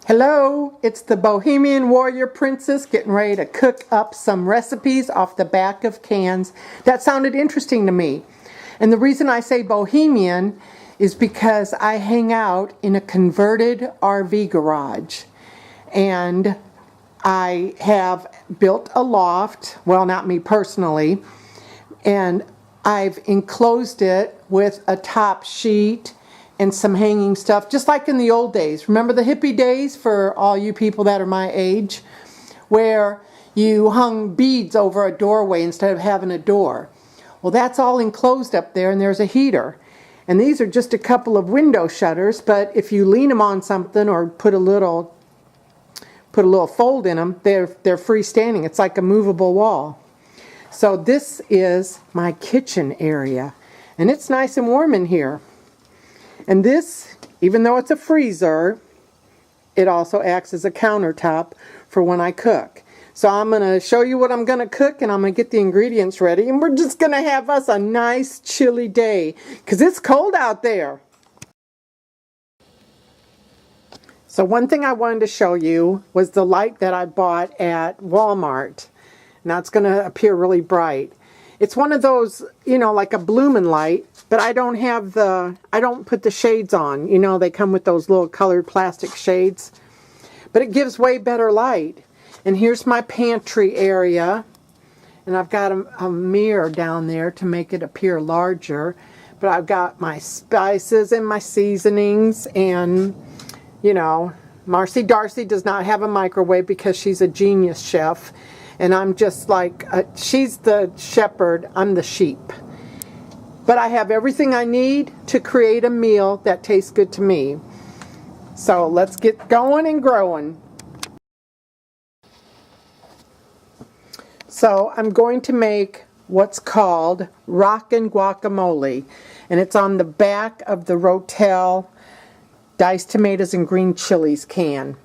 Hello, it's the Bohemian Warrior Princess getting ready to cook up some recipes off the back of cans. That sounded interesting to me. And the reason I say Bohemian is because I hang out in a converted RV garage. And I have built a loft, well, not me personally, and I've enclosed it with a top sheet and some hanging stuff, just like in the old days. Remember the hippie days, for all you people that are my age, where you hung beads over a doorway instead of having a door? Well, that's all enclosed up there, and there's a heater. And these are just a couple of window shutters, but if you lean them on something or put a little fold in them, they're freestanding. It's like a movable wall. So this is my kitchen area, and it's nice and warm in here. And this, even though it's a freezer, it also acts as a countertop for when I cook. So I'm going to show you what I'm going to cook, and I'm going to get the ingredients ready. And we're just going to have us a nice chilly day, because it's cold out there. So one thing I wanted to show you was the light that I bought at Walmart. Now it's going to appear really bright. It's one of those, like a blooming light, but I don't put the shades on. They come with those little colored plastic shades. But it gives way better light. And here's my pantry area. And I've got a mirror down there to make it appear larger. But I've got my spices and my seasonings. And, Marcy Darcy does not have a microwave because she's a genius chef. And I'm just like, she's the shepherd, I'm the sheep. But I have everything I need to create a meal that tastes good to me. So let's get going and growing. So I'm going to make what's called rockin' guacamole. And it's on the back of the Rotel diced tomatoes and green chilies can.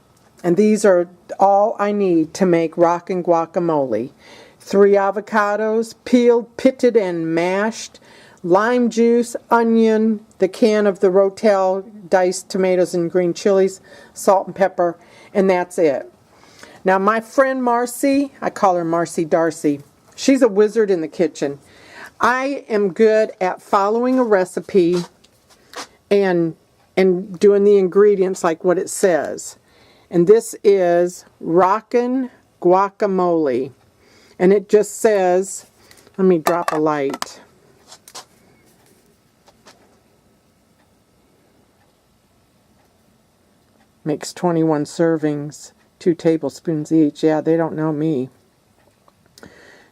And these are all I need to make rockin' guacamole. 3 avocados, peeled, pitted, and mashed. Lime juice, onion, the can of the Rotel diced tomatoes and green chilies, salt and pepper, and that's it. Now my friend Marcy, I call her Marcy Darcy, she's a wizard in the kitchen. I am good at following a recipe and doing the ingredients like what it says. And this is rockin' guacamole. And it just says, let me drop a light. Makes 21 servings, 2 tablespoons each. Yeah, they don't know me.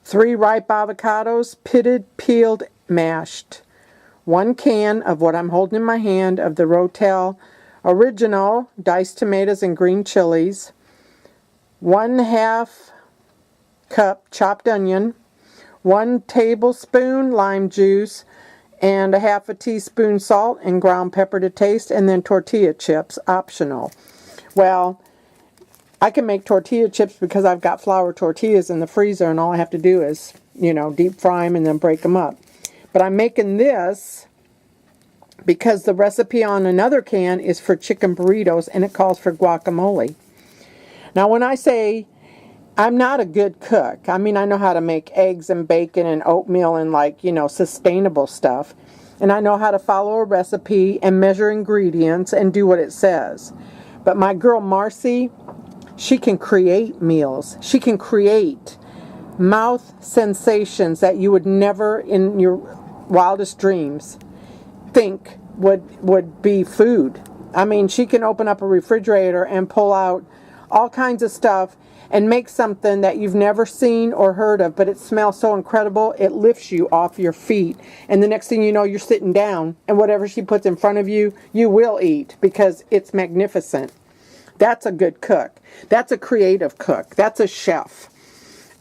3 ripe avocados, pitted, peeled, mashed. 1 can of what I'm holding in my hand of the Rotel original diced tomatoes and green chilies, 1/2 cup chopped onion, 1 tablespoon lime juice, and 1/2 teaspoon salt and ground pepper to taste, and then tortilla chips, optional. Well, I can make tortilla chips because I've got flour tortillas in the freezer, and all I have to do is, deep fry them and then break them up. But I'm making this because the recipe on another can is for chicken burritos, and it calls for guacamole. Now when I say I'm not a good cook, I mean I know how to make eggs and bacon and oatmeal and sustainable stuff. And I know how to follow a recipe and measure ingredients and do what it says. But my girl Marcy, she can create meals. She can create mouth sensations that you would never in your wildest dreams think would be food. I mean, she can open up a refrigerator and pull out all kinds of stuff and make something that you've never seen or heard of, but it smells so incredible, it lifts you off your feet. And the next thing you know, you're sitting down, and whatever she puts in front of you, you will eat because it's magnificent. That's a good cook. That's a creative cook. That's a chef.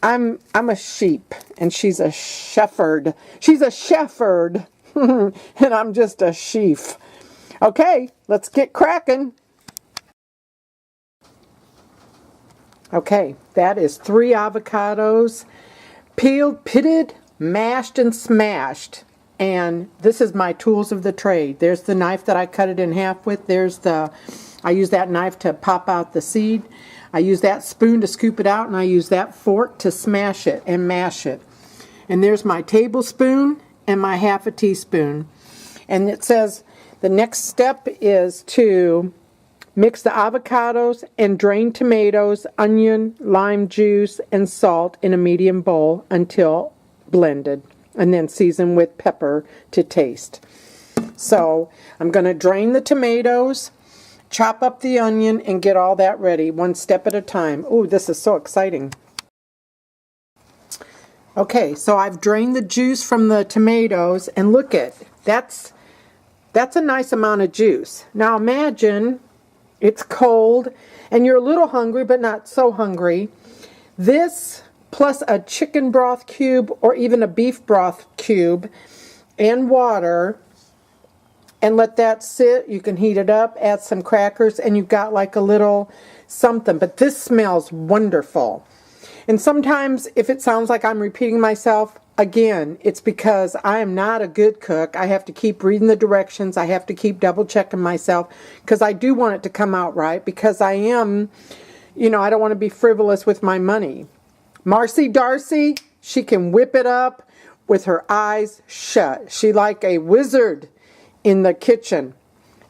I'm a sheep, and she's a shepherd. She's a shepherd. And I'm just a sheaf. Okay, let's get cracking. Okay, that is 3 avocados, peeled, pitted, mashed, and smashed. And this is my tools of the trade. There's the knife that I cut it in half with. There's the I use that knife to pop out the seed. I use that spoon to scoop it out, and I use that fork to smash it and mash it. And there's my tablespoon and my half a teaspoon. And it says the next step is to mix the avocados and drain tomatoes, onion, lime juice, and salt in a medium bowl until blended, and then season with pepper to taste. So I'm going to drain the tomatoes, chop up the onion, and get all that ready one step at a time. Ooh, this is so exciting. Okay, so I've drained the juice from the tomatoes, and look at that's a nice amount of juice. Now imagine it's cold and you're a little hungry but not so hungry. This plus a chicken broth cube or even a beef broth cube and water, and let that sit. You can heat it up, add some crackers, and you've got like a little something. But this smells wonderful. And sometimes if it sounds like I'm repeating myself, again, it's because I am not a good cook. I have to keep reading the directions. I have to keep double checking myself because I do want it to come out right, because I am, I don't want to be frivolous with my money. Marcy Darcy, she can whip it up with her eyes shut. She like a wizard in the kitchen.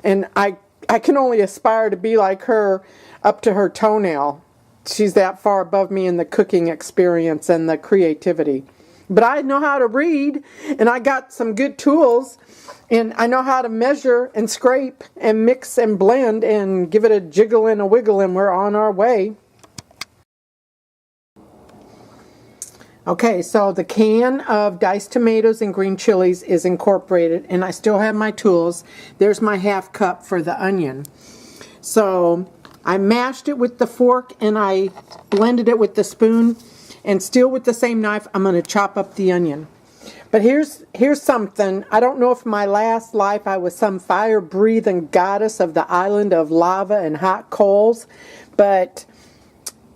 And I can only aspire to be like her up to her toenail. She's that far above me in the cooking experience and the creativity. But I know how to read, and I got some good tools, and I know how to measure and scrape and mix and blend and give it a jiggle and a wiggle, and we're on our way. Okay, so the can of diced tomatoes and green chilies is incorporated, and I still have my tools. There's my half cup for the onion. So I mashed it with the fork and I blended it with the spoon, and still with the same knife I'm going to chop up the onion. But here's something. I don't know if my last life I was some fire-breathing goddess of the island of lava and hot coals, but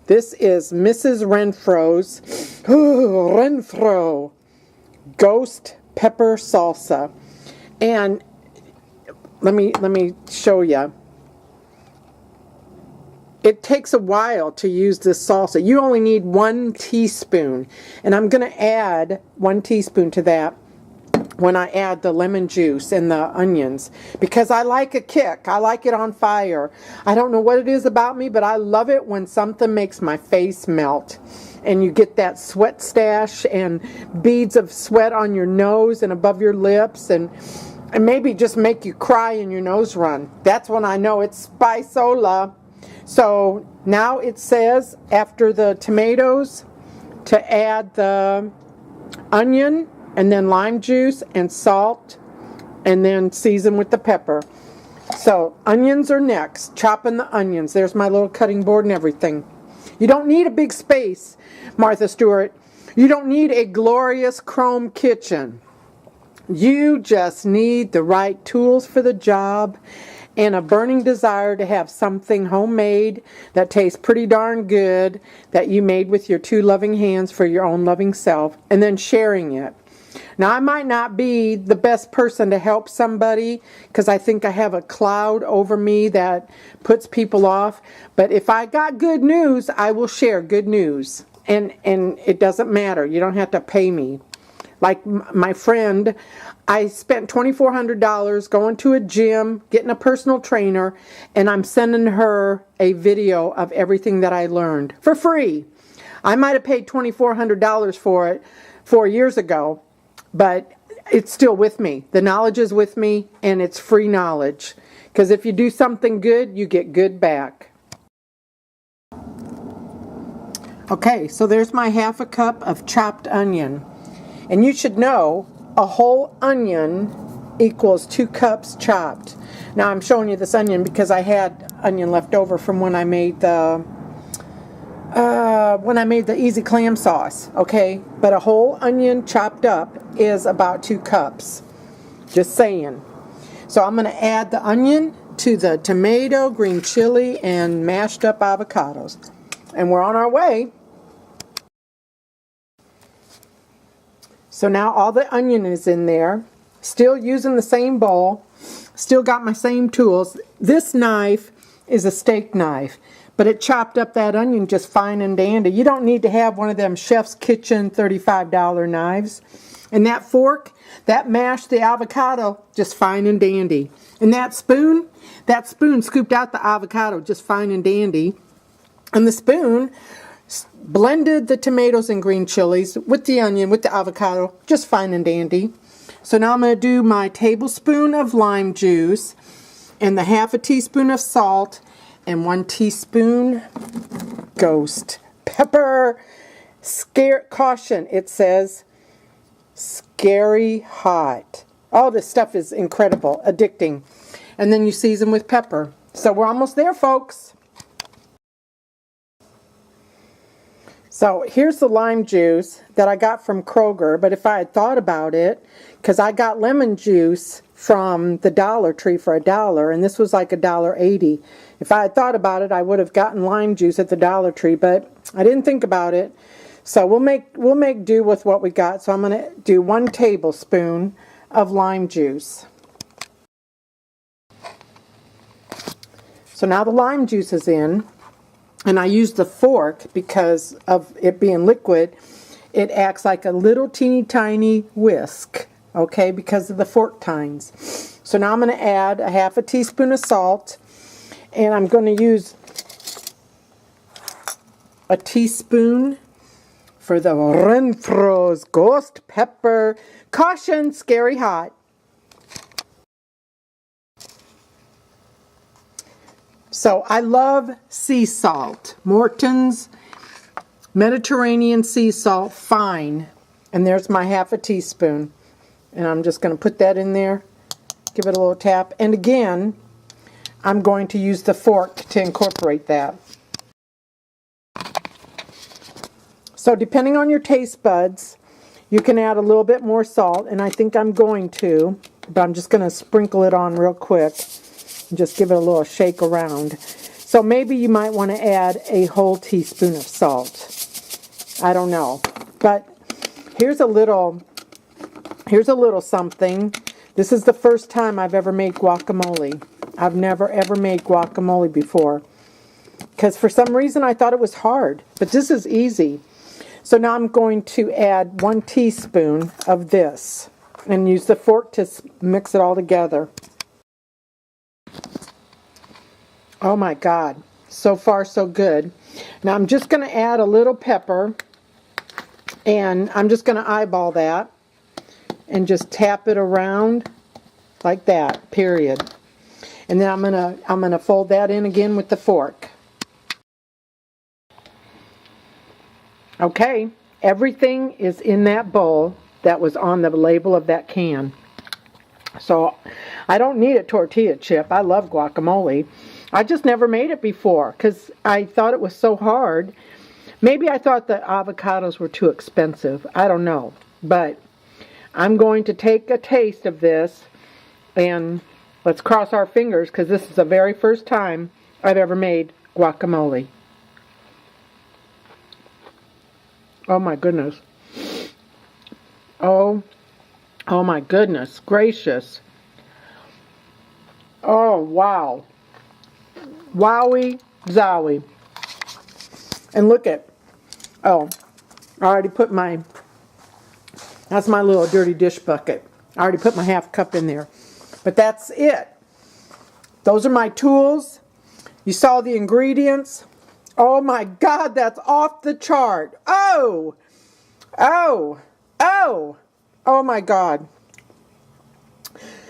this is Mrs. Renfro's Renfro Ghost Pepper Salsa. And let me show you. It takes a while to use this salsa. You only need 1 teaspoon. And I'm going to add 1 teaspoon to that when I add the lemon juice and the onions, because I like a kick. I like it on fire. I don't know what it is about me, but I love it when something makes my face melt. And you get that sweat stash and beads of sweat on your nose and above your lips, and maybe just make you cry and your nose run. That's when I know it's Spiceola. So now it says after the tomatoes to add the onion and then lime juice and salt and then season with the pepper. So onions are next. Chopping the onions. There's my little cutting board and everything. You don't need a big space, Martha Stewart. You don't need a glorious chrome kitchen. You just need the right tools for the job and a burning desire to have something homemade that tastes pretty darn good, that you made with your 2 loving hands for your own loving self, and then sharing it. Now, I might not be the best person to help somebody because I think I have a cloud over me that puts people off, but if I got good news, I will share good news, and it doesn't matter. You don't have to pay me. Like my friend, I spent $2,400 going to a gym, getting a personal trainer, and I'm sending her a video of everything that I learned for free. I might have paid $2,400 for it 4 years ago, but it's still with me. The knowledge is with me, and it's free knowledge. Because if you do something good, you get good back. Okay, so there's my half a cup of chopped onion. And you should know a whole onion equals 2 cups chopped. Now I'm showing you this onion because I had onion left over from when I made the easy clam sauce. Okay, but a whole onion chopped up is about 2 cups. Just saying. So I'm going to add the onion to the tomato, green chili, and mashed up avocados, and we're on our way. So now all the onion is in there, still using the same bowl, still got my same tools. This knife is a steak knife, but it chopped up that onion just fine and dandy. You don't need to have one of them Chef's Kitchen $35 knives. And that fork, that mashed the avocado just fine and dandy. And that spoon scooped out the avocado just fine and dandy. And the spoon blended the tomatoes and green chilies with the onion, with the avocado, just fine and dandy. So now I'm going to do my tablespoon of lime juice and the half a teaspoon of salt and 1 teaspoon ghost pepper. Caution, it says scary hot. Oh, this stuff is incredible, addicting. And then you season with pepper. So we're almost there, folks. So here's the lime juice that I got from Kroger, but if I had thought about it, because I got lemon juice from the Dollar Tree for $1, and this was like $1.80. If I had thought about it, I would have gotten lime juice at the Dollar Tree, but I didn't think about it. So we'll make do with what we got. So I'm going to do 1 tablespoon of lime juice. So now the lime juice is in. And I use the fork because of it being liquid. It acts like a little teeny tiny whisk, okay, because of the fork tines. So now I'm going to add a half a teaspoon of salt, and I'm going to use a teaspoon for the Renfro's ghost pepper. Caution, scary hot. So I love sea salt, Morton's Mediterranean sea salt, fine. And there's my half a teaspoon. And I'm just going to put that in there, give it a little tap. And again, I'm going to use the fork to incorporate that. So depending on your taste buds, you can add a little bit more salt. And I think I'm going to, but I'm just going to sprinkle it on real quick. Just give it a little shake around. So maybe you might want to add a whole teaspoon of salt. I don't know. But here's a little something. This is the first time I've ever made guacamole. I've never ever made guacamole before. Because for some reason I thought it was hard. But this is easy. So now I'm going to add 1 teaspoon of this. And use the fork to mix it all together. Oh my God, so far so good. Now I'm just going to add a little pepper, and I'm just going to eyeball that and just tap it around like that, period. And then I'm going to fold that in again with the fork. Okay, everything is in that bowl that was on the label of that can. So I don't need a tortilla chip. I love guacamole. I just never made it before because I thought it was so hard. Maybe I thought the avocados were too expensive. I don't know. But I'm going to take a taste of this, and let's cross our fingers because this is the very first time I've ever made guacamole. Oh my goodness. Oh my goodness gracious. Oh wow. Wowie zowie. And look at, oh, I already put that's my little dirty dish bucket. I already put my half cup in there. But that's it. Those are my tools. You saw the ingredients. Oh my God, that's off the chart. Oh my God.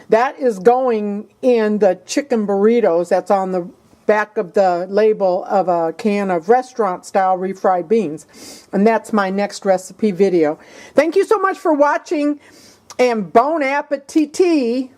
That is going in the chicken burritos that's on the back of the label of a can of restaurant-style refried beans. And that's my next recipe video. Thank you so much for watching, and bon appetit.